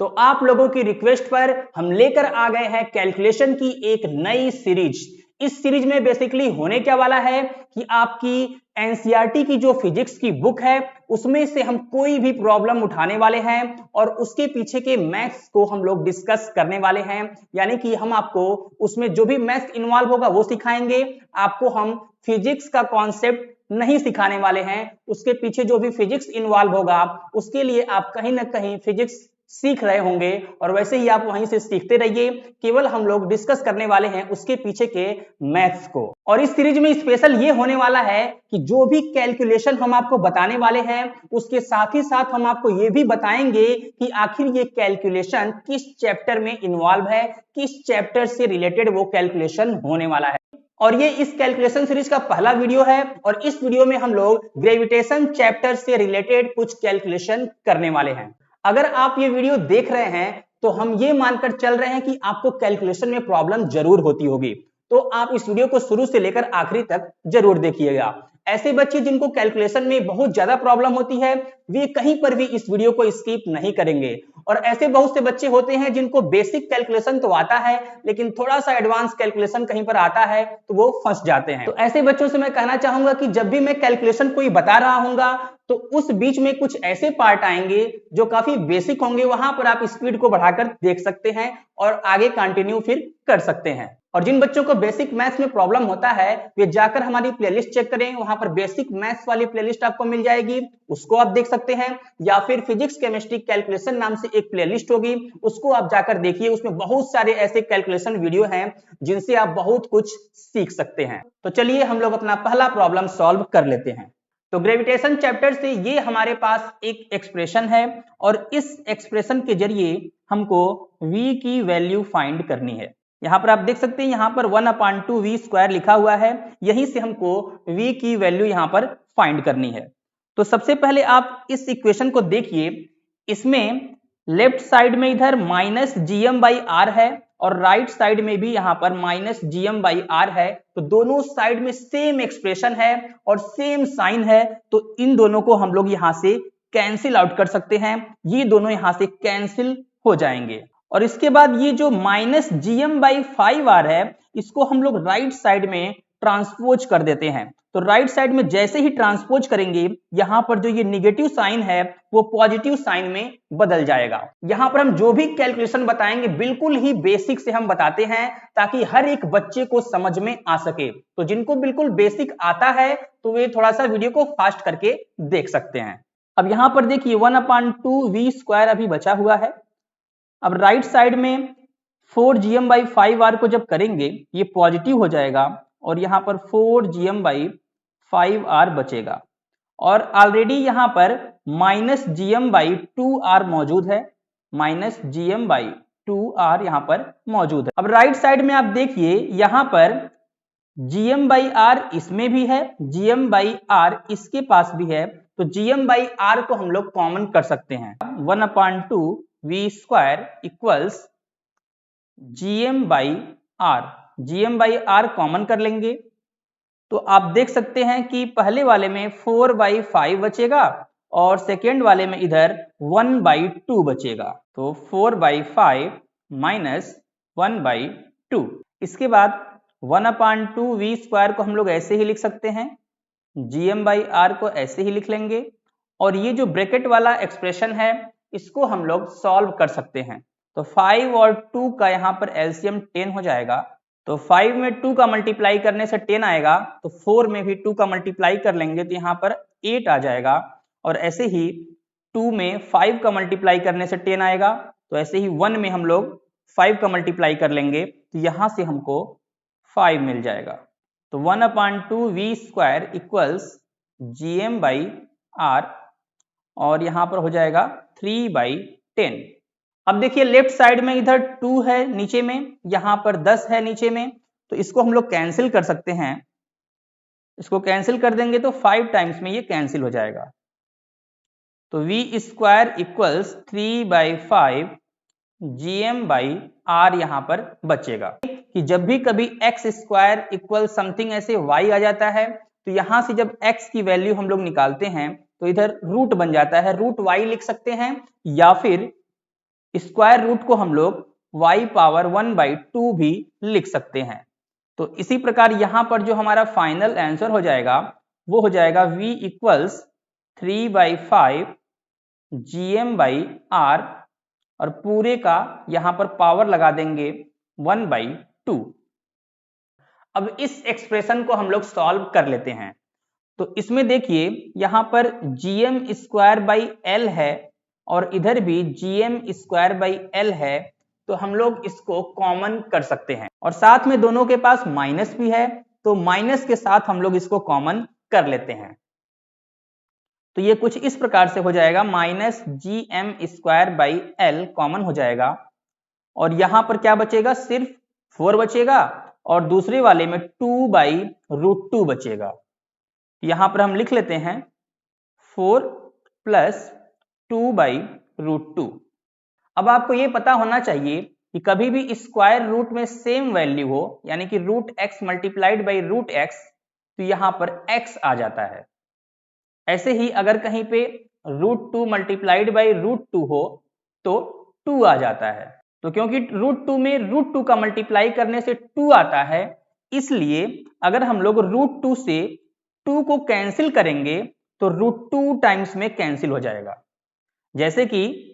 तो आप लोगों की रिक्वेस्ट पर हम लेकर आ गए हैं कैलकुलेशन की एक नई सीरीज। इस सीरीज में बेसिकली होने क्या वाला है कि आपकी एनसीईआरटी की जो फिजिक्स की बुक है उसमें से हम कोई भी प्रॉब्लम उठाने वाले हैं और उसके पीछे के मैथ्स को हम लोग डिस्कस करने वाले हैं। यानी कि हम आपको उसमें जो भी मैथ्स इन्वॉल्व होगा वो सिखाएंगे। आपको हम फिजिक्स का कॉन्सेप्ट नहीं सिखाने वाले हैं, उसके पीछे जो भी फिजिक्स इन्वॉल्व होगा उसके लिए आप कहीं ना कहीं फिजिक्स सीख रहे होंगे और वैसे ही आप वहीं से सीखते रहिए। केवल हम लोग डिस्कस करने वाले हैं उसके पीछे के मैथ्स को। और इस सीरीज में स्पेशल ये होने वाला है कि जो भी कैलकुलेशन हम आपको बताने वाले हैं उसके साथ ही साथ हम आपको ये भी बताएंगे कि आखिर ये कैलकुलेशन किस चैप्टर में इन्वॉल्व है, किस चैप्टर से रिलेटेड वो कैलकुलेशन होने वाला है। और ये इस कैलकुलेशन सीरीज का पहला वीडियो है और इस वीडियो में हम लोग ग्रेविटेशन चैप्टर से रिलेटेड कुछ कैलकुलेशन करने वाले हैं। अगर आप ये वीडियो देख रहे हैं तो हम ये मानकर चल रहे हैं कि आपको कैलकुलेशन में प्रॉब्लम जरूर होती होगी, तो आप इस वीडियो को शुरू से लेकर आखिरी तक जरूर देखिएगा। ऐसे बच्चे जिनको कैलकुलेशन में बहुत ज्यादा प्रॉब्लम होती है वे कहीं पर भी इस वीडियो को स्किप नहीं करेंगे। और ऐसे बहुत से बच्चे होते हैं जिनको बेसिक कैलकुलेशन तो आता है लेकिन थोड़ा सा एडवांस कैलकुलेशन कहीं पर आता है तो वो फंस जाते हैं। तो ऐसे बच्चों से मैं कहना चाहूंगा कि जब भी मैं कैलकुलेशन कोई बता रहा हूंगा तो उस बीच में कुछ ऐसे पार्ट आएंगे जो काफी बेसिक होंगे, वहां पर आप स्पीड को बढ़ाकर देख सकते हैं और आगे कंटिन्यू फिर कर सकते हैं। और जिन बच्चों को बेसिक मैथ्स में प्रॉब्लम होता है वे जाकर हमारी प्लेलिस्ट चेक करें, वहां पर बेसिक मैथ्स वाली प्लेलिस्ट आपको मिल जाएगी, उसको आप देख सकते हैं। या फिर फिजिक्स केमिस्ट्री कैलकुलेशन नाम से एक प्लेलिस्ट होगी, उसको आप जाकर देखिए, उसमें बहुत सारे ऐसे कैलकुलेशन वीडियो हैं जिनसे आप बहुत कुछ सीख सकते हैं। तो चलिए हम लोग अपना पहला प्रॉब्लम सॉल्व कर लेते हैं। तो ग्रेविटेशन चैप्टर से ये हमारे पास एक एक्सप्रेशन है और इस एक्सप्रेशन के जरिए हमको v की वैल्यू फाइंड करनी है। यहां पर आप देख सकते हैं यहां पर 1/2 v स्क्वायर लिखा हुआ है, यहीं से हमको v की वैल्यू यहां पर फाइंड करनी है। तो सबसे पहले आप इस इक्वेशन को देखिए, इसमें लेफ्ट साइड में इधर -gm/r है और राइट साइड में भी यहां पर -gm/r है, तो दोनों साइड में सेम एक्सप्रेशन है और सेम साइन है, तो इन दोनों को हम लोग यहां से कैंसिल आउट कर सकते हैं। ये दोनों यहां से कैंसिल हो जाएंगे और इसके बाद ये जो -gm/5r है इसको हम लोग राइट साइड में ट्रांसपोज कर देते हैं। तो राइट साइड में जैसे ही ट्रांसपोज करेंगे यहां पर जो ये निगेटिव साइन है वो पॉजिटिव साइन में बदल जाएगा। यहां पर हम जो भी कैलकुलेशन बताएंगे बिल्कुल ही बेसिक से हम बताते हैं ताकि हर एक बच्चे को समझ में आ सके। तो जिनको बिल्कुल बेसिक आता है तो वे थोड़ा सा वीडियो को फास्ट करके देख सकते हैं। अब यहां पर देखिए 1/2 v स्क्वायर अभी बचा हुआ है। अब राइट साइड में 4gm/5r को जब करेंगे ये पॉजिटिव हो जाएगा और यहां पर 4gm/5r बचेगा और ऑलरेडी यहां पर -gm/2r मौजूद है, -gm/2r यहां पर मौजूद है। अब राइट साइड में आप देखिए यहां पर gm/r इसमें भी है, gm/r इसके पास भी है, तो gm/r को हम लोग कॉमन कर सकते हैं। 1/2 v square equals gm/r, gm/r common कर लेंगे तो आप देख सकते हैं कि पहले वाले में 4/5 बचेगा और सेकेंड वाले में इधर 1/2 बचेगा, तो 4/5 माइनस 1/2। इसके बाद 1/2 v स्क्वायर को हम लोग ऐसे ही लिख सकते हैं, gm/r को ऐसे ही लिख लेंगे और ये जो ब्रैकेट वाला एक्सप्रेशन है इसको हम लोग सॉल्व कर सकते हैं। तो 5 और 2 का यहाँ पर एलसीएम 10 हो जाएगा, तो 5 में 2 का मल्टीप्लाई करने से 10 आएगा, तो 4 में भी 2 का मल्टीप्लाई कर लेंगे तो यहाँ पर 8 आ जाएगा और ऐसे ही 2 में 5 का मल्टीप्लाई करने से 10 आएगा, तो ऐसे ही 1 में हम लोग 5 का मल्टीप्लाई कर लेंगे तो यहाँ से हमको 5 मिल जाएगा। तो 1/2 v स्क्वायर इक्वल्स gm/r और यहाँ पर हो जाएगा 3/10। अब देखिए लेफ्ट साइड में इधर 2 है नीचे में, यहाँ पर 10 है नीचे में, तो इसको हम लोग कैंसिल कर सकते हैं। इसको कैंसिल कर देंगे तो 5 टाइम्स में ये कैंसिल हो जाएगा, तो v स्क्वायर इक्वल्स 3/5 gm/r यहाँ पर बचेगा। कि जब भी कभी x स्क्वायर इक्वल समथिंग ऐसे y आ जाता है तो यहाँ से जब x की वैल्यू हम लोग निकालते हैं तो इधर रूट बन जाता है, रूट y लिख सकते हैं या फिर स्क्वायर रूट को हम लोग y पावर 1/2 भी लिख सकते हैं। तो इसी प्रकार यहां पर जो हमारा फाइनल आंसर हो जाएगा वो हो जाएगा v इक्वल्स 3/5 gm/r और पूरे का यहां पर पावर लगा देंगे 1/2। अब इस एक्सप्रेशन को हम लोग सॉल्व कर लेते हैं। तो इसमें देखिए यहां पर gm²/l है और इधर भी gm²/l है, तो हम लोग इसको कॉमन कर सकते हैं और साथ में दोनों के पास माइनस भी है, तो माइनस के साथ हम लोग इसको कॉमन कर लेते हैं। तो ये कुछ इस प्रकार से हो जाएगा, -gm²/l कॉमन हो जाएगा और यहां पर क्या बचेगा, सिर्फ 4 बचेगा और दूसरे वाले में 2/√2 बचेगा। यहां पर हम लिख लेते हैं 4 + 2/√2। अब आपको ये पता होना चाहिए कि कभी भी स्क्वायर रूट में सेम वैल्यू हो, यानी कि √x मल्टीप्लाइड बाई √x, तो यहां पर x आ जाता है। ऐसे ही अगर कहीं पे √2 मल्टीप्लाइड बाई √2 हो तो 2 आ जाता है। तो क्योंकि √2 में √2 का मल्टीप्लाई करने से 2 आता है, इसलिए अगर हम लोग √2 से 2 को कैंसिल करेंगे तो √2 टाइम्स में कैंसिल हो जाएगा। जैसे कि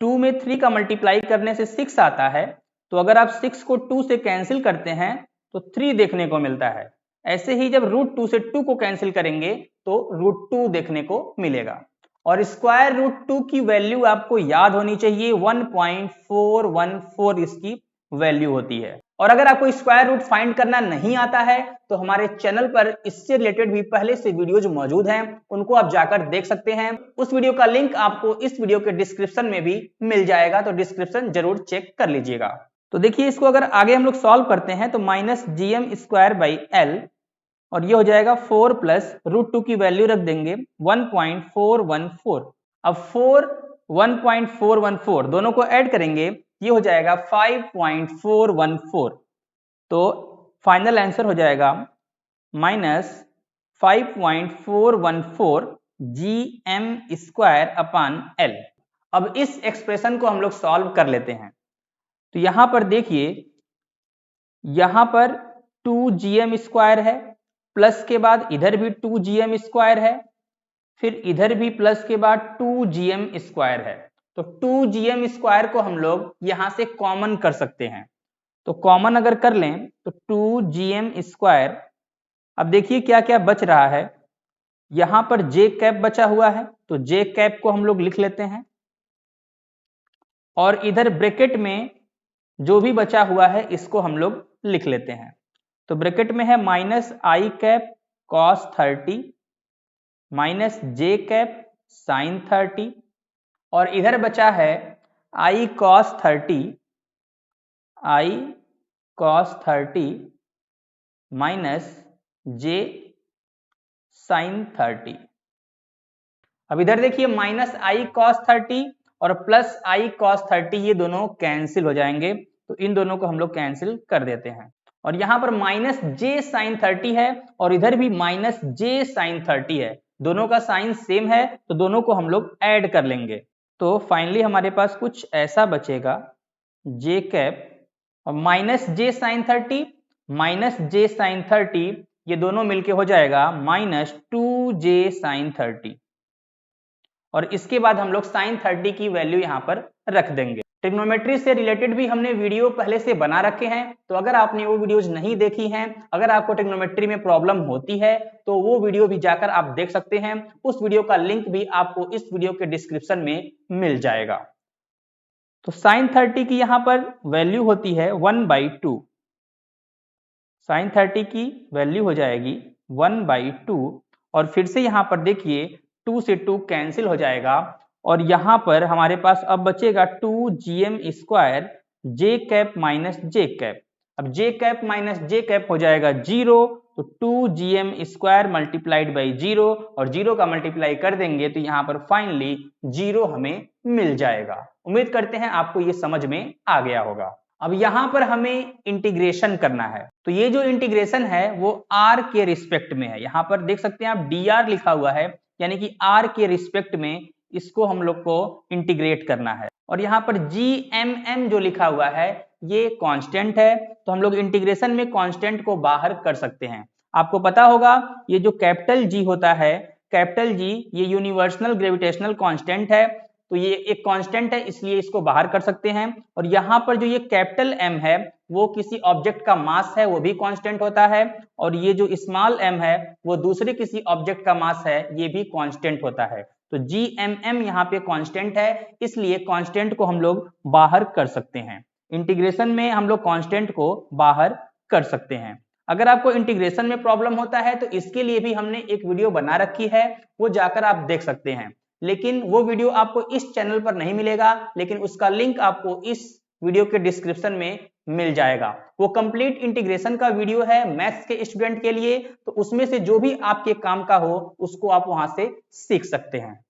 2 में 3 का मल्टीप्लाई करने से 6 आता है, तो अगर आप 6 को 2 से कैंसिल करते हैं तो 3 देखने को मिलता है। ऐसे ही जब √2 से 2 को कैंसिल करेंगे तो √2 देखने को मिलेगा। और स्क्वायर रूट 2 की वैल्यू आपको याद होनी चाहिए, 1.414 इसकी वैल्यू होती है। और अगर आपको स्क्वायर रूट फाइंड करना नहीं आता है तो हमारे चैनल पर इससे रिलेटेड भी पहले से वीडियोज मौजूद हैं, उनको आप जाकर देख सकते हैं। उस वीडियो का लिंक आपको इस वीडियो के डिस्क्रिप्शन में भी मिल जाएगा, तो डिस्क्रिप्शन जरूर चेक कर लीजिएगा। तो देखिए इसको अगर आगे हम लोग सॉल्व करते हैं तो -gm²/l और ये हो जाएगा 4 + √2 की वैल्यू रख देंगे 1.414। अब 4 1.414 दोनों को ऐड करेंगे, ये हो जाएगा 5.414। तो फाइनल आंसर हो जाएगा -5.414 gm²/l। अब इस एक्सप्रेशन को हम लोग सॉल्व कर लेते हैं। तो यहां पर देखिए यहां पर 2gm² है, प्लस के बाद इधर भी 2gm² है, फिर इधर भी प्लस के बाद 2gm² है। तो 2gm² को हम लोग यहां से कॉमन कर सकते हैं। तो कॉमन अगर कर लें तो 2gm², अब देखिए क्या क्या बच रहा है। यहां पर j बचा हुआ है, तो j को हम लोग लिख लेते हैं और इधर ब्रैकेट में जो भी बचा हुआ है इसको हम लोग लिख लेते हैं। तो ब्रैकेट में है -i cos 30 -j sin 30 और इधर बचा है i cos 30 - j sin 30। अब इधर देखिए -i cos 30 और +i cos 30 ये दोनों कैंसिल हो जाएंगे, तो इन दोनों को हम लोग कैंसिल कर देते हैं। और यहां पर -j sin 30 है और इधर भी -j sin 30 है, दोनों का साइन सेम है, तो दोनों को हम लोग ऐड कर लेंगे। तो फाइनली हमारे पास कुछ ऐसा बचेगा j और -j sin 30 -j sin 30 ये दोनों मिलके हो जाएगा -2j sin 30 और इसके बाद हम लोग sin 30 की वैल्यू यहाँ पर रख देंगे। ट्रिग्नोमेट्री से रिलेटेड भी हमने वीडियो पहले से बना रखे हैं, तो अगर आपने वो वीडियोज नहीं देखी हैं, अगर आपको ट्रिग्नोमेट्री में प्रॉब्लम होती है तो वो वीडियो भी जाकर आप देख सकते हैं। उस वीडियो का लिंक भी आपको इस वीडियो के डिस्क्रिप्शन में मिल जाएगा। तो sin 30 की यहाँ पर वैल्यू होती है 1/2। sin 30 की वैल्यू हो जाएगी 1/2 और फिर से यहाँ पर देखिए 2 से 2 कैंसिल हो जाएगा और यहाँ पर हमारे पास अब बचेगा 2gm² j j। अब j j हो जाएगा 0, तो 2gm² मल्टीप्लाइड बाई 0 और 0 का मल्टीप्लाई कर देंगे तो यहाँ पर फाइनली 0 हमें मिल जाएगा। उम्मीद करते हैं आपको ये समझ में आ गया होगा। अब यहाँ पर हमें इंटीग्रेशन करना है, तो ये जो इंटीग्रेशन है वो r के रिस्पेक्ट में है। यहाँ पर देख सकते हैं आप dr लिखा हुआ है, यानी कि r के रिस्पेक्ट में इसको हम लोग को इंटीग्रेट करना है। और यहाँ पर GMM जो लिखा हुआ है ये कांस्टेंट है, तो हम लोग इंटीग्रेशन में कांस्टेंट को बाहर कर सकते हैं। आपको पता होगा ये जो कैपिटल G होता है, कैपिटल G ये यूनिवर्सल ग्रेविटेशनल कांस्टेंट है, तो ये एक कांस्टेंट है इसलिए इसको बाहर कर सकते हैं। और यहाँ पर जो ये कैपिटल M है वो किसी ऑब्जेक्ट का मास है, वो भी कांस्टेंट होता है, और ये जो स्मॉल m है वो दूसरे किसी ऑब्जेक्ट का मास है, ये भी कांस्टेंट होता है। तो GMM यहाँ पे कांस्टेंट है, इसलिए कांस्टेंट को हम लोग बाहर कर सकते हैं। इंटीग्रेशन में हम लोग कांस्टेंट को बाहर कर सकते हैं। अगर आपको इंटीग्रेशन में प्रॉब्लम होता है तो इसके लिए भी हमने एक वीडियो बना रखी है, वो जाकर आप देख सकते हैं, लेकिन वो वीडियो आपको इस चैनल पर नहीं मिलेगा, लेकिन उसका लिंक आपको इस वीडियो के डिस्क्रिप्शन में मिल जाएगा। वो कंप्लीट इंटीग्रेशन का वीडियो है मैथ्स के स्टूडेंट के लिए, तो उसमें से जो भी आपके काम का हो उसको आप वहां से सीख सकते हैं।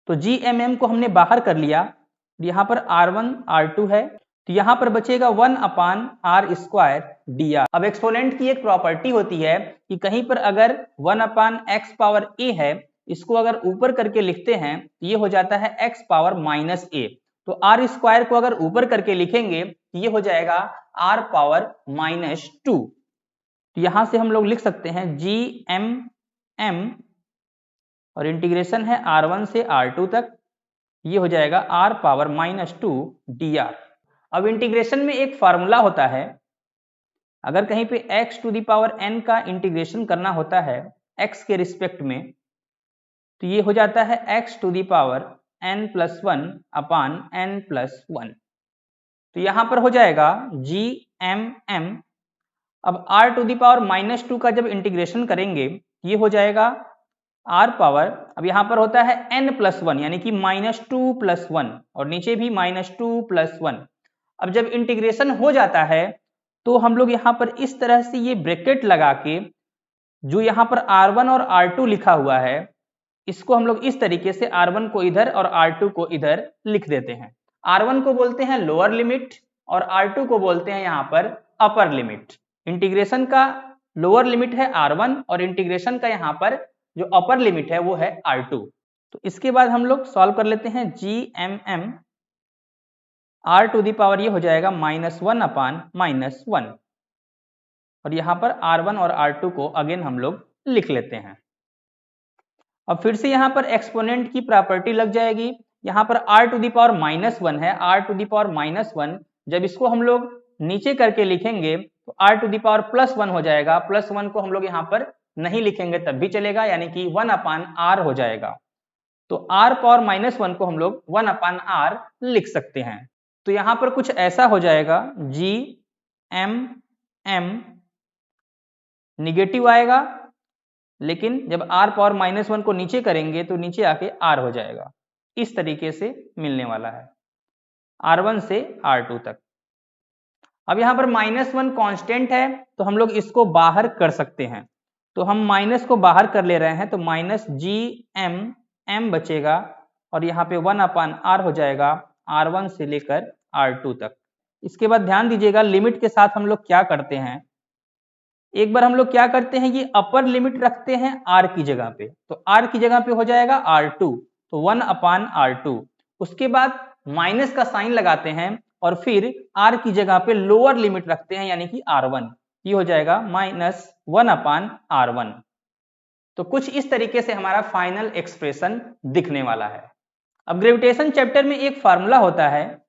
तो GMM को हमने बाहर कर लिया, यहाँ पर R1 R2 है, तो यहाँ पर बचेगा 1/r² dr। अब एक्सपोनेंट की एक प्रॉपर्टी होती है कि कहीं पर अगर 1/x⁴a है, इसको अगर ऊपर करके लिखते हैं तो ये हो जाता है x⁻⁻a, तो r² को अगर ऊपर करके लिखेंगे तो ये हो जाएगा r⁻⁻2। तो यहां से हम लोग लिख सकते हैं GMM और इंटीग्रेशन है R1 से R2 तक, ये हो जाएगा r⁻⁻2 dr। अब इंटीग्रेशन में एक फार्मूला होता है, अगर कहीं पे x⁴n का इंटीग्रेशन करना होता है x के रिस्पेक्ट में, तो ये हो जाता है x⁴n+1/n+1। तो यहां पर हो जाएगा GMM। अब r⁻⁻2 का जब इंटीग्रेशन करेंगे ये हो जाएगा r⁻, अब यहां पर होता है n+1 यानी कि -2+1 और नीचे भी -2+1। अब जब इंटीग्रेशन हो जाता है तो हम लोग यहाँ पर इस तरह से ये ब्रैकेट लगा के जो यहाँ पर R1 और R2 लिखा हुआ है इसको हम लोग इस तरीके से R1 को इधर और R2 को इधर लिख देते हैं। R1 को बोलते हैं लोअर लिमिट और R2 को बोलते हैं यहाँ पर अपर लिमिट। इंटीग्रेशन का लोअर लिमिट है R1 और इंटीग्रेशन का यहाँ पर जो अपर लिमिट है वो है R2। तो इसके बाद हम लोग सॉल्व कर लेते हैं GMM, r⁻ ये हो जाएगा -1/-1 और यहाँ पर R1 और R2 को अगेन हम लोग लिख लेते हैं। अब फिर से यहाँ पर एक्सपोनेंट की प्रॉपर्टी लग जाएगी, यहाँ पर r⁻−1 है, r⁻−1 जब इसको हम लोग नीचे करके लिखेंगे तो r⁻+1 हो जाएगा, +1 को हम लोग यहाँ पर नहीं लिखेंगे तब भी चलेगा, यानी कि 1/r हो जाएगा। तो r⁻−1 को हम लोग 1/r लिख सकते हैं। तो यहाँ पर कुछ ऐसा हो जाएगा, GMM निगेटिव आएगा, लेकिन जब r⁻−1 को नीचे करेंगे तो नीचे आके r हो जाएगा। इस तरीके से मिलने वाला है R1 से R2 तक। अब यहाँ पर -1 कांस्टेंट है तो हम लोग इसको बाहर कर सकते हैं, तो हम माइनस को बाहर कर ले रहे हैं, तो -GMM बचेगा और यहाँ पे 1/r हो जाएगा R1 से लेकर R2 तक। इसके बाद ध्यान दीजिएगा लिमिट के साथ हम लोग क्या करते हैं, एक बार हम लोग क्या करते हैं ये अपर लिमिट रखते हैं r की जगह पे, तो r की जगह पे हो जाएगा R2, तो 1/r2। उसके बाद माइनस का साइन लगाते हैं और फिर r की जगह पे लोअर लिमिट रखते हैं यानी कि R1, ये हो जाएगा -1/r1। तो कुछ इस तरीके से हमारा फाइनल एक्सप्रेशन दिखने वाला है। अब ग्रेविटेशन चैप्टर में एक फार्मूला होता है,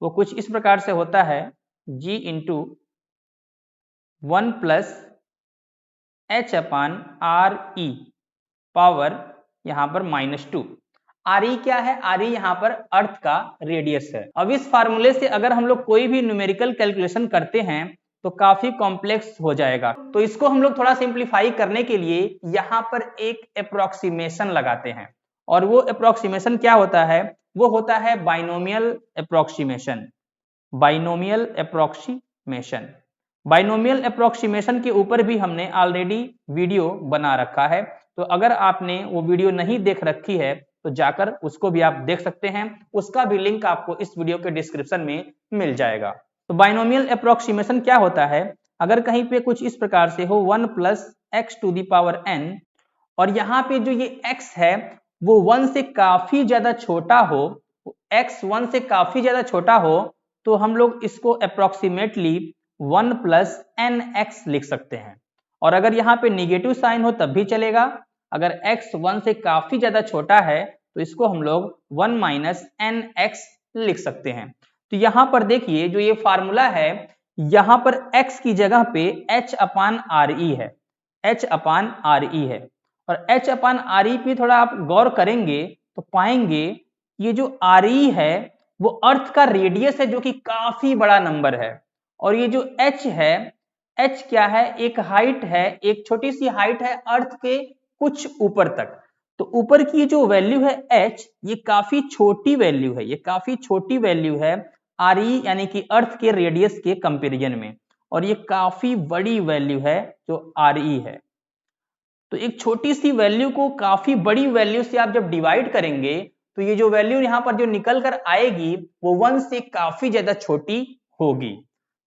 वो कुछ इस प्रकार से होता है, G × 1 + h/re पावर यहाँ पर -2। re क्या है, re यहाँ पर अर्थ का रेडियस है। अब इस फार्मूले से अगर हम लोग कोई भी न्यूमेरिकल कैलकुलेशन करते हैं तो काफी कॉम्प्लेक्स हो जाएगा, तो इसको हम लोग थोड़ा सिंप्लीफाई करने के लिए यहाँ पर एक अप्रोक्सीमेशन लगाते हैं, और वो अप्रोक्सीमेशन क्या होता है, वो होता है binomial approximation. Binomial approximation, binomial approximation के ऊपर भी हमने ऑलरेडी वीडियो बना रखा है, तो अगर आपने वो वीडियो नहीं देख रखी है तो जाकर उसको भी आप देख सकते हैं, उसका भी लिंक आपको इस वीडियो के डिस्क्रिप्शन में मिल जाएगा। तो बाइनोमियल अप्रोक्सीमेशन क्या होता है, अगर कहीं पे कुछ इस प्रकार से हो 1 + x⁴n और यहाँ पे जो ये x है वो 1 से काफी ज्यादा छोटा हो, x 1 से काफी ज्यादा छोटा हो, तो हम लोग इसको अप्रोक्सीमेटली 1 प्लस एन एक्स लिख सकते हैं। और अगर यहाँ पे निगेटिव साइन हो तब भी चलेगा। अगर x 1 से काफी ज्यादा छोटा है तो इसको हम लोग 1 माइनस एन एक्स लिख सकते हैं। तो यहाँ पर देखिए जो ये फार्मूला है, यहाँ पर x की जगह पे h अपान आर ई है, h अपान आर ई है। और h अपान आर ई पे थोड़ा आप गौर करेंगे तो पाएंगे ये जो आर ई है वो अर्थ का रेडियस है, जो कि काफी बड़ा नंबर है। और ये जो h है, h क्या है, एक हाइट है, एक छोटी सी हाइट है अर्थ के कुछ ऊपर तक। तो ऊपर की जो वैल्यू है h, ये काफी छोटी वैल्यू है, ये काफी छोटी वैल्यू है आर ई यानी कि अर्थ के रेडियस के कंपैरिजन में। और ये काफी बड़ी वैल्यू है जो आर ई है। तो एक छोटी सी वैल्यू को काफी बड़ी वैल्यू से आप जब डिवाइड करेंगे तो ये जो वैल्यू यहाँ पर जो निकल कर आएगी वो 1 से काफी ज्यादा छोटी होगी।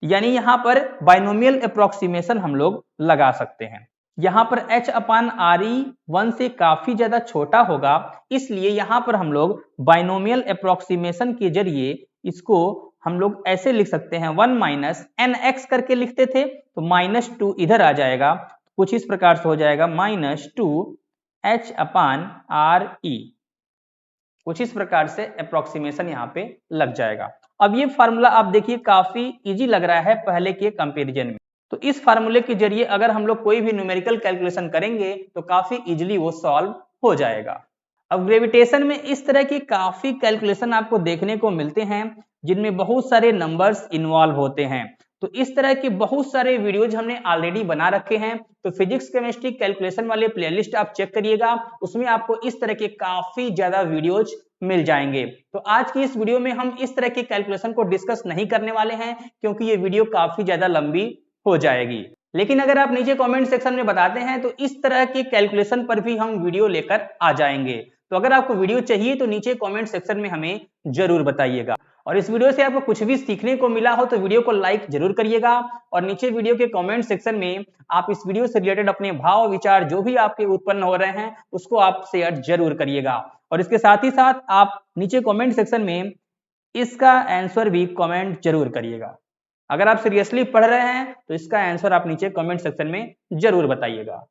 यानी यहाँ पर बाइनोमियल अप्रोक्सीमेशन हम लोग लगा सकते हैं। यहाँ पर h अपान आर ई 1 से काफी ज्यादा छोटा होगा, इसलिए यहाँ पर हम लोग बाइनोमियल अप्रोक्सीमेशन के जरिए इसको हम लोग ऐसे लिख सकते हैं, 1 माइनस एन एक्स करके लिखते थे तो -2 इधर आ जाएगा, कुछ इस प्रकार से हो जाएगा -2 h अपान आर ई। कुछ इस प्रकार से अप्रोक्सीमेशन यहाँ पे लग जाएगा। अब ये फार्मूला आप देखिए काफी इजी लग रहा है पहले के कंपैरिजन में। तो इस फार्मूले के जरिए अगर हम लोग कोई भी न्यूमेरिकल कैलकुलेशन करेंगे तो काफी इजीली वो सॉल्व हो जाएगा। अब ग्रेविटेशन में इस तरह की काफी कैलकुलेशन आपको देखने को मिलते हैं जिनमें बहुत सारे नंबर्स इन्वॉल्व होते हैं। तो इस तरह के बहुत सारे वीडियोज हमने ऑलरेडी बना रखे हैं, तो फिजिक्स केमिस्ट्री कैलकुलेशन वाले प्लेलिस्ट आप चेक करिएगा, उसमें आपको इस तरह के काफी ज्यादा वीडियोज मिल जाएंगे। तो आज की इस वीडियो में हम इस तरह के कैलकुलेशन को डिस्कस नहीं करने वाले हैं क्योंकि ये वीडियो काफी ज्यादा लंबी हो जाएगी। लेकिन अगर आप नीचे कमेंट सेक्शन में बताते हैं तो इस तरह के कैलकुलेशन पर भी हम वीडियो लेकर आ जाएंगे। तो अगर आपको वीडियो चाहिए तो नीचे कमेंट सेक्शन में हमें जरूर बताइएगा। और इस वीडियो से आपको कुछ भी सीखने को मिला हो तो वीडियो को लाइक जरूर करिएगा, और नीचे वीडियो के कमेंट सेक्शन में आप इस वीडियो से रिलेटेड अपने भाव विचार जो भी आपके उत्पन्न हो रहे हैं उसको आप शेयर जरूर करिएगा। और इसके साथ ही साथ आप नीचे कमेंट सेक्शन में इसका आंसर भी कमेंट जरूर करिएगा। अगर आप सीरियसली पढ़ रहे हैं तो इसका आंसर आप नीचे कमेंट सेक्शन में जरूर बताइएगा।